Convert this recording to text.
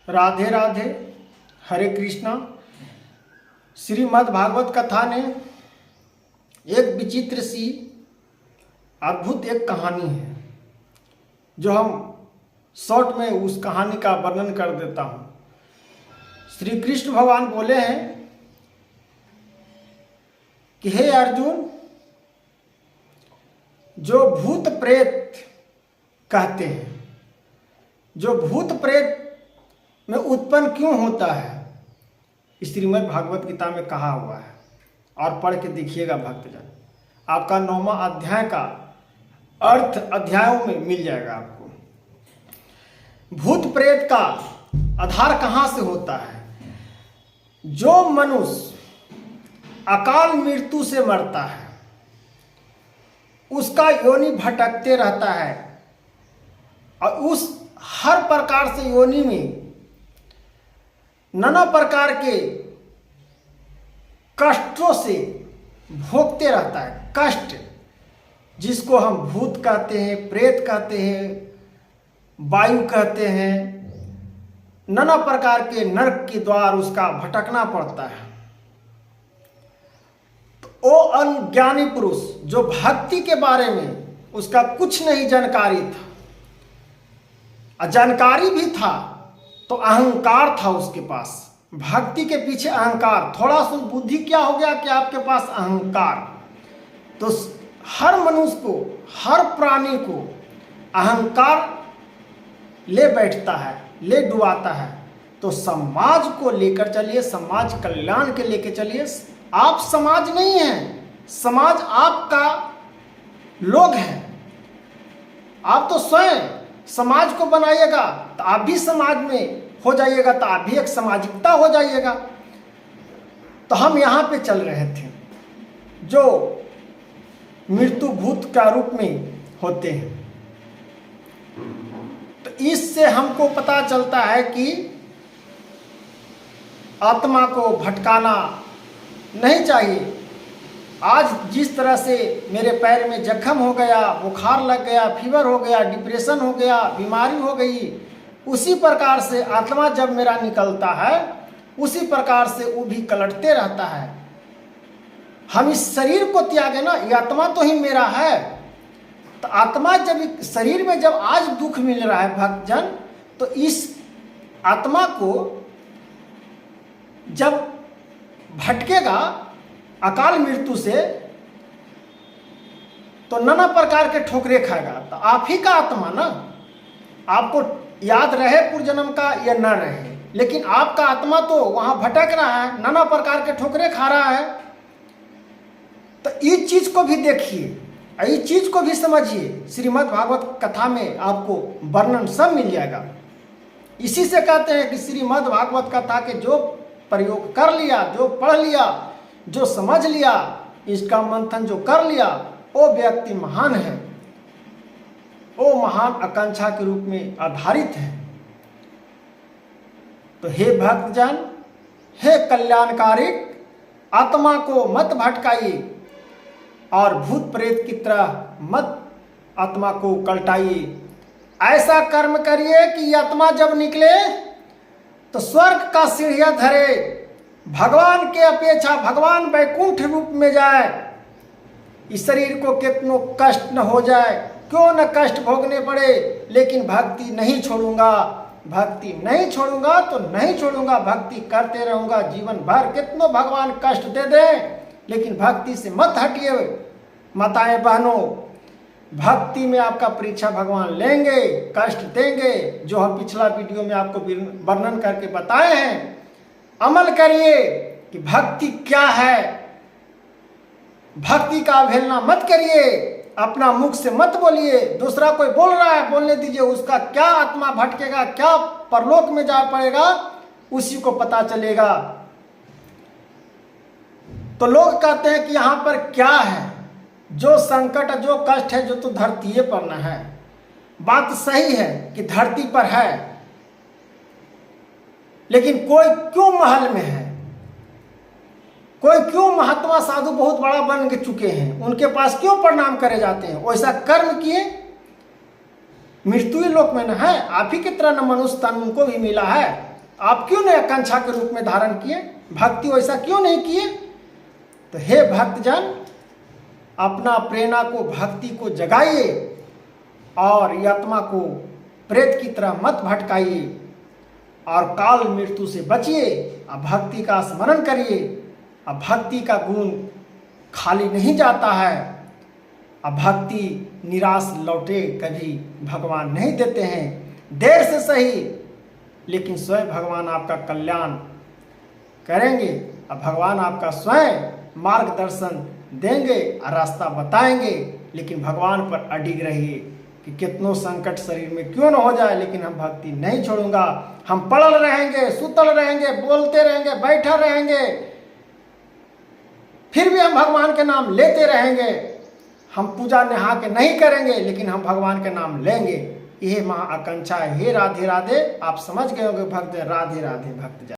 राधे राधे, हरे कृष्णा। श्रीमद् भागवत कथा ने एक विचित्र सी अद्भुत एक कहानी है जो हम शॉर्ट में उस कहानी का वर्णन कर देता हूँ। श्री कृष्ण भगवान बोले हैं कि हे अर्जुन, जो भूत प्रेत कहते हैं, जो भूत प्रेत में उत्पन्न क्यों होता है, श्रीमद् भागवत गीता में कहा हुआ है और पढ़ के देखिएगा भक्तजन। आपका 9वां अध्याय का अर्थ अध्यायों में मिल जाएगा आपको। भूत प्रेत का आधार कहाँ से होता है? जो मनुष्य अकाल मृत्यु से मरता है उसका योनि भटकते रहता है और उस हर प्रकार से योनि में नाना प्रकार के कष्टों से भोगते रहता है। कष्ट जिसको हम भूत कहते हैं, प्रेत कहते हैं, वायु कहते हैं, नाना प्रकार के नरक के द्वार उसका भटकना पड़ता है। तो वो अज्ञानी पुरुष जो भक्ति के बारे में उसका कुछ नहीं जानकारी था, जानकारी भी था तो अहंकार था उसके पास। भक्ति के पीछे अहंकार, थोड़ा सा बुद्धि क्या हो गया कि आपके पास अहंकार। तो हर मनुष्य को, हर प्राणी को अहंकार ले बैठता है, ले डुबाता है। तो समाज को लेकर चलिए, समाज कल्याण के लेकर चलिए। आप समाज नहीं हैं, समाज आपका लोग हैं। आप तो स्वयं समाज को बनाइएगा तो आप भी समाज में हो जाइएगा, तो आप भी एक सामाजिकता हो जाइएगा। तो हम यहाँ पे चल रहे थे जो मृत्यु भूत का रूप में होते हैं। तो इससे हमको पता चलता है कि आत्मा को भटकाना नहीं चाहिए। आज जिस तरह से मेरे पैर में जख्म हो गया, बुखार लग गया, फीवर हो गया, डिप्रेशन हो गया, बीमारी हो गई, उसी प्रकार से आत्मा जब मेरा निकलता है उसी प्रकार से वो भी कलटते रहता है। हम इस शरीर को त्यागे ना, ये आत्मा तो ही मेरा है। तो आत्मा जब शरीर में जब आज दुख मिल रहा है भक्तजन, तो इस आत्मा को जब भटकेगा अकाल मृत्यु से तो नाना प्रकार के ठोकरे खाएगा। तो आप ही का आत्मा ना, आपको याद रहे पूर्वजन्म का या न रहे, लेकिन आपका आत्मा तो वहां भटक रहा है, नाना प्रकार के ठोकरे खा रहा है। तो इस चीज को भी देखिए, इस चीज को भी समझिए। श्रीमद् भागवत कथा में आपको वर्णन सब मिल जाएगा। इसी से कहते हैं कि श्रीमद् भागवत कथा के जो प्रयोग कर लिया, जो पढ़ लिया, जो समझ लिया, इसका मंथन जो कर लिया, वो व्यक्ति महान है, वो महान आकांक्षा के रूप में आधारित है। तो हे भक्तजन, हे कल्याणकारी, आत्मा को मत भटकाइए और भूत प्रेत की तरह मत आत्मा को कल्टाइए। ऐसा कर्म करिए कि आत्मा जब निकले तो स्वर्ग का सीढ़ियां धरे, भगवान के अपेक्षा भगवान वैकुंठ रूप में जाए। इस शरीर को कितनों कष्ट न हो जाए, क्यों न कष्ट भोगने पड़े, लेकिन भक्ति नहीं छोड़ूंगा, भक्ति नहीं छोड़ूंगा तो नहीं छोड़ूंगा, भक्ति करते रहूंगा जीवन भर। कितनों भगवान कष्ट दे दें, लेकिन भक्ति से मत हटिए माताएं बहनों। भक्ति में आपका परीक्षा भगवान लेंगे, कष्ट देंगे, जो हम पिछला वीडियो में आपको वर्णन करके बताए हैं। अमल करिए कि भक्ति क्या है, भक्ति का अवहेलना मत करिए, अपना मुख से मत बोलिए। दूसरा कोई बोल रहा है, बोलने दीजिए, उसका क्या आत्मा भटकेगा, क्या परलोक में जा पड़ेगा, उसी को पता चलेगा। तो लोग कहते हैं कि यहाँ पर क्या है, जो संकट, जो कष्ट है, जो तो धरती पर न है। बात सही है कि धरती पर है, लेकिन कोई क्यों महल में है, कोई क्यों महात्मा साधु बहुत बड़ा बन चुके हैं, उनके पास क्यों प्रणाम करे जाते हैं? वैसा कर्म किए, मृत्यु लोक में न है। आप ही की तरह न मनुष्य तन उनको भी मिला है, आप क्यों नहीं आकांक्षा के रूप में धारण किए? भक्ति वैसा क्यों नहीं किए? तो हे भक्तजन, अपना प्रेरणा को, भक्ति को जगाइए और ये आत्मा को प्रेत की तरह मत भटकाइए और काल मृत्यु से बचिए। अब भक्ति का स्मरण करिए। अब भक्ति का गुण खाली नहीं जाता है। अब भक्ति निराश लौटे कभी भगवान नहीं देते हैं, देर से सही, लेकिन स्वयं भगवान आपका कल्याण करेंगे। अब भगवान आपका स्वयं मार्गदर्शन देंगे और रास्ता बताएंगे। लेकिन भगवान पर अडिग रहिए कि कितनों संकट शरीर में क्यों न हो जाए, लेकिन हम भक्ति नहीं छोड़ूंगा। हम पड़ल रहेंगे, सुतल रहेंगे, बोलते रहेंगे, बैठे रहेंगे, फिर भी हम भगवान के नाम लेते रहेंगे। हम पूजा नहा के नहीं करेंगे, लेकिन हम भगवान के नाम लेंगे। यह महा आकांक्षा है। हे राधे राधे। आप समझ गए होंगे भक्त, राधे राधे भक्त।